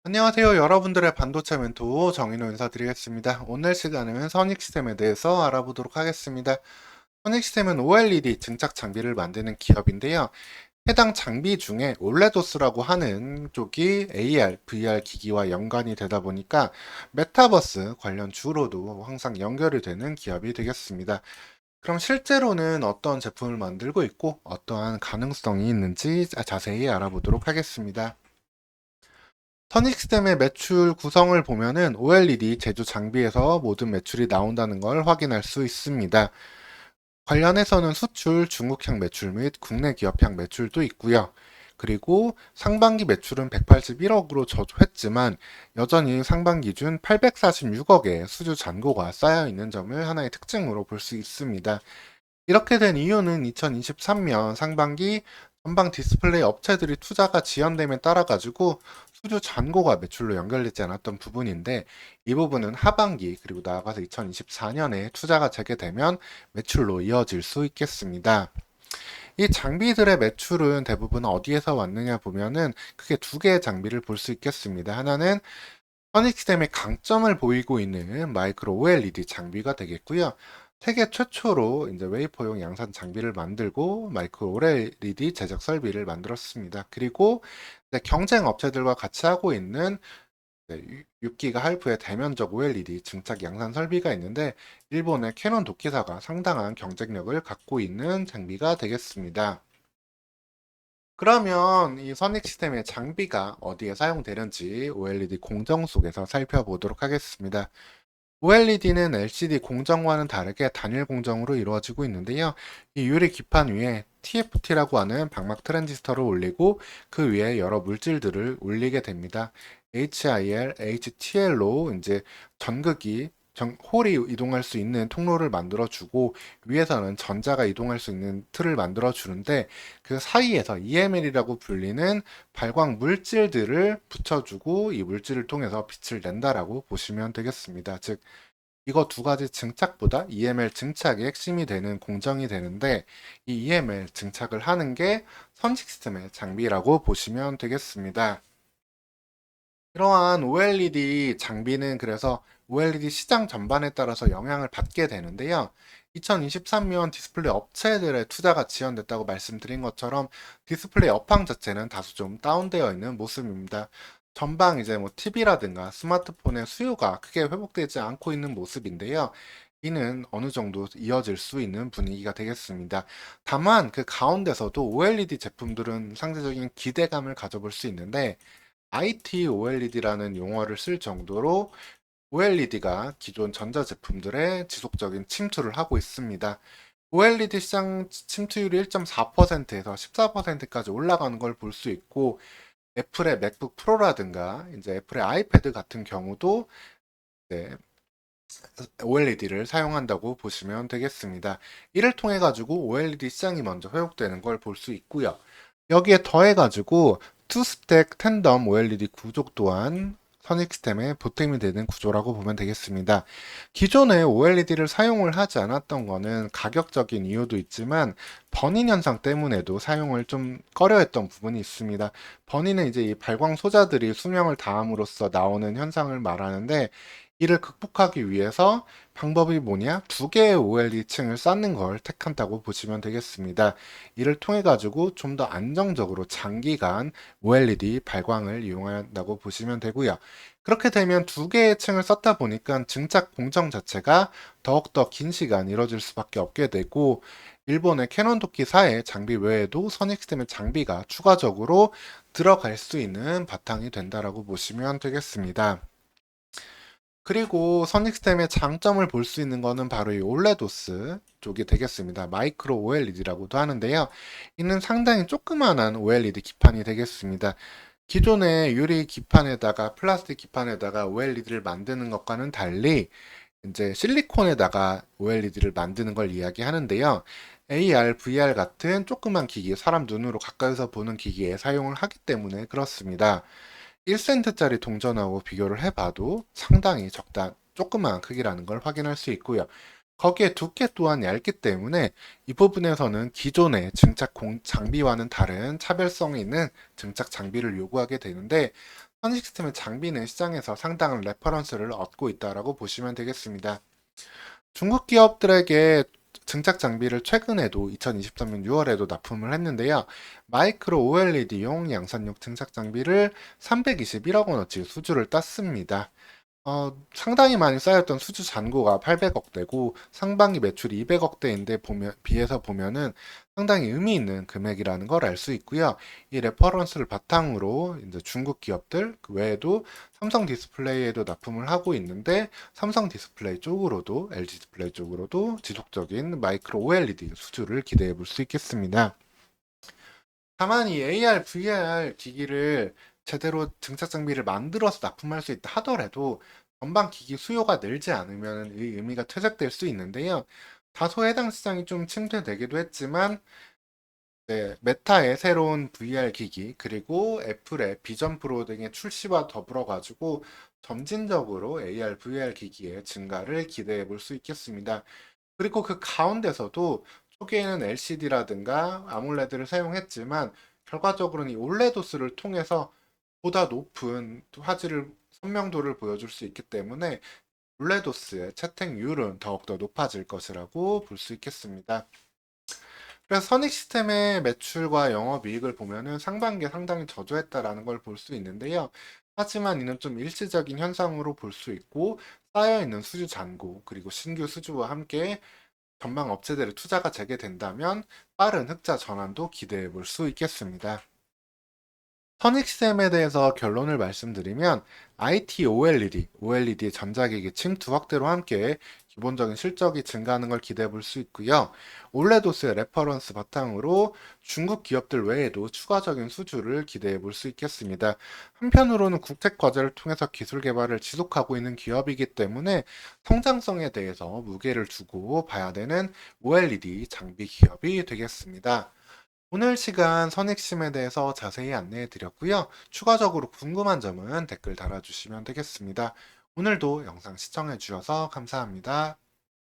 안녕하세요. 여러분들의 반도체 멘토 정인호 인사드리겠습니다. 오늘 시간에는 선익시스템에 대해서 알아보도록 하겠습니다. 선익시스템은 OLED 증착 장비를 만드는 기업인데요. 해당 장비 중에 올레도스라고 하는 쪽이 AR, VR 기기와 연관이 되다 보니까 메타버스 관련 주로도 항상 연결이 되는 기업이 되겠습니다. 그럼 실제로는 어떤 제품을 만들고 있고 어떠한 가능성이 있는지 자세히 알아보도록 하겠습니다. 선익스템의 매출 구성을 보면은 OLED 제조 장비에서 모든 매출이 나온다는 걸 확인할 수 있습니다. 관련해서는 수출, 중국향 매출 및 국내 기업향 매출도 있고요. 그리고 상반기 매출은 181억으로 저조했지만 여전히 상반기 준 846억의 수주 잔고가 쌓여 있는 점을 하나의 특징으로 볼 수 있습니다. 이렇게 된 이유는 2023년 상반기 전방 디스플레이 업체들이 투자가 지연됨에 따라 가지고 수주 잔고가 매출로 연결되지 않았던 부분인데, 이 부분은 하반기 그리고 나아가서 2024년에 투자가 재개되면 매출로 이어질 수 있겠습니다. 이 장비들의 매출은 대부분 어디에서 왔느냐 보면은 크게 두 개의 장비를 볼 수 있겠습니다. 하나는 선익스템의 강점을 보이고 있는 마이크로 OLED 장비가 되겠고요. 세계 최초로 이제 웨이퍼용 양산 장비를 만들고 마이크로 OLED 제작 설비를 만들었습니다. 그리고 이제 경쟁 업체들과 같이 하고 있는 6기가 할프의 대면적 OLED 증착 양산 설비가 있는데, 일본의 캐논 도끼사가 상당한 경쟁력을 갖고 있는 장비가 되겠습니다. 그러면 이 선익 시스템의 장비가 어디에 사용되는지 OLED 공정 속에서 살펴보도록 하겠습니다. OLED는 LCD 공정과는 다르게 단일 공정으로 이루어지고 있는데요. 이 유리 기판 위에 TFT라고 하는 방막 트랜지스터를 올리고 그 위에 여러 물질들을 올리게 됩니다. HIL, HTL로 이제 전극이 홀이 이동할 수 있는 통로를 만들어주고, 위에서는 전자가 이동할 수 있는 틀을 만들어주는데, 그 사이에서 EML이라고 불리는 발광 물질들을 붙여주고 이 물질을 통해서 빛을 낸다라고 보시면 되겠습니다. 즉, 이거 두 가지 증착보다 EML 증착이 핵심이 되는 공정이 되는데, 이 EML 증착을 하는 게 선 시스템의 장비라고 보시면 되겠습니다. 이러한 OLED 장비는 그래서 OLED 시장 전반에 따라서 영향을 받게 되는데요. 2023년 디스플레이 업체들의 투자가 지연됐다고 말씀드린 것처럼 디스플레이 업황 자체는 다소 좀 다운되어 있는 모습입니다. 전방 이제 뭐 TV라든가 스마트폰의 수요가 크게 회복되지 않고 있는 모습인데요. 이는 어느 정도 이어질 수 있는 분위기가 되겠습니다. 다만 그 가운데서도 OLED 제품들은 상대적인 기대감을 가져볼 수 있는데, IT OLED라는 용어를 쓸 정도로 OLED가 기존 전자제품들의 지속적인 침투를 하고 있습니다. OLED 시장 침투율이 1.4%에서 14%까지 올라가는 걸 볼 수 있고, 애플의 맥북 프로라든가 이제 애플의 아이패드 같은 경우도 네, OLED를 사용한다고 보시면 되겠습니다. 이를 통해 가지고 OLED 시장이 먼저 회복되는 걸 볼 수 있고요. 여기에 더해 가지고 투스택 텐덤 OLED 구조 또한 선익스템의 보탬이 되는 구조라고 보면 되겠습니다. 기존에 OLED를 사용을 하지 않았던 거는 가격적인 이유도 있지만 버닌 현상 때문에도 사용을 좀 꺼려했던 부분이 있습니다. 버닌은 이제 이 발광 소자들이 수명을 다함으로써 나오는 현상을 말하는데, 이를 극복하기 위해서 방법이 뭐냐? 두 개의 OLED 층을 쌓는 걸 택한다고 보시면 되겠습니다. 이를 통해 가지고 좀 더 안정적으로 장기간 OLED 발광을 이용한다고 보시면 되고요. 그렇게 되면 두 개의 층을 쌓다 보니까 증착 공정 자체가 더욱더 긴 시간 이뤄질 수밖에 없게 되고, 일본의 캐논 도끼사의 장비 외에도 선익스템의 장비가 추가적으로 들어갈 수 있는 바탕이 된다라고 보시면 되겠습니다. 그리고 선익스템의 장점을 볼 수 있는 거는 바로 이 올레도스 쪽이 되겠습니다. 마이크로 OLED라고도 하는데요. 이는 상당히 조그만한 OLED 기판이 되겠습니다. 기존의 유리 기판에다가 플라스틱 기판에다가 OLED를 만드는 것과는 달리 이제 실리콘에다가 OLED를 만드는 걸 이야기하는데요. AR, VR 같은 조그만 기기, 사람 눈으로 가까이서 보는 기기에 사용을 하기 때문에 그렇습니다. 1센트짜리 동전하고 비교를 해봐도 상당히 조그마한 크기라는 걸 확인할 수 있고요. 거기에 두께 또한 얇기 때문에 이 부분에서는 기존의 장비와는 다른 차별성이 있는 증착 장비를 요구하게 되는데, 선익시스템의 장비는 시장에서 상당한 레퍼런스를 얻고 있다라고 보시면 되겠습니다. 중국 기업들에게 증착 장비를 최근에도 2023년 6월에도 납품을 했는데요. 마이크로 OLED용 양산용 증착 장비를 321억 원어치 수주를 땄습니다. 상당히 많이 쌓였던 수주 잔고가 800억대고 상반기 매출이 200억대인데 비해서 보면은 상당히 의미 있는 금액이라는 걸 알 수 있고요. 이 레퍼런스를 바탕으로 이제 중국 기업들 그 외에도 삼성 디스플레이에도 납품을 하고 있는데 삼성 디스플레이 쪽으로도 LG 디스플레이 쪽으로도 지속적인 마이크로 OLED 수주를 기대해 볼 수 있겠습니다. 다만 이 AR, VR 기기를 제대로 증착 장비를 만들어서 납품할 수 있다 하더라도 전방 기기 수요가 늘지 않으면 이 의미가 퇴색될 수 있는데요. 다소 해당 시장이 좀 침체되기도 했지만 네, 메타의 새로운 VR 기기 그리고 애플의 비전 프로 등의 출시와 더불어 가지고 점진적으로 AR, VR 기기의 증가를 기대해 볼 수 있겠습니다. 그리고 그 가운데서도 초기에는 LCD라든가 아몰레드를 사용했지만 결과적으로는 이 올레도스를 통해서 보다 높은 화질을 선명도를 보여줄 수 있기 때문에 올레도스의 채택률은 더욱더 높아질 것이라고 볼 수 있겠습니다. 그래서 선익 시스템의 매출과 영업이익을 보면은 상반기에 상당히 저조했다라는 걸 볼 수 있는데요. 하지만 이는 좀 일시적인 현상으로 볼 수 있고 쌓여있는 수주 잔고 그리고 신규 수주와 함께 전망 업체들의 투자가 재개된다면 빠른 흑자 전환도 기대해 볼 수 있겠습니다. 선익쌤에 대해서 결론을 말씀드리면 IT OLED, OLED의 전자기기 침투 확대로 함께 기본적인 실적이 증가하는 걸 기대해 볼 수 있고요. 올레도스의 레퍼런스 바탕으로 중국 기업들 외에도 추가적인 수주를 기대해 볼 수 있겠습니다. 한편으로는 국책 과제를 통해서 기술 개발을 지속하고 있는 기업이기 때문에 성장성에 대해서 무게를 두고 봐야 되는 OLED 장비 기업이 되겠습니다. 오늘 시간 선익심에 대해서 자세히 안내해 드렸고요. 추가적으로 궁금한 점은 댓글 달아주시면 되겠습니다. 오늘도 영상 시청해 주셔서 감사합니다.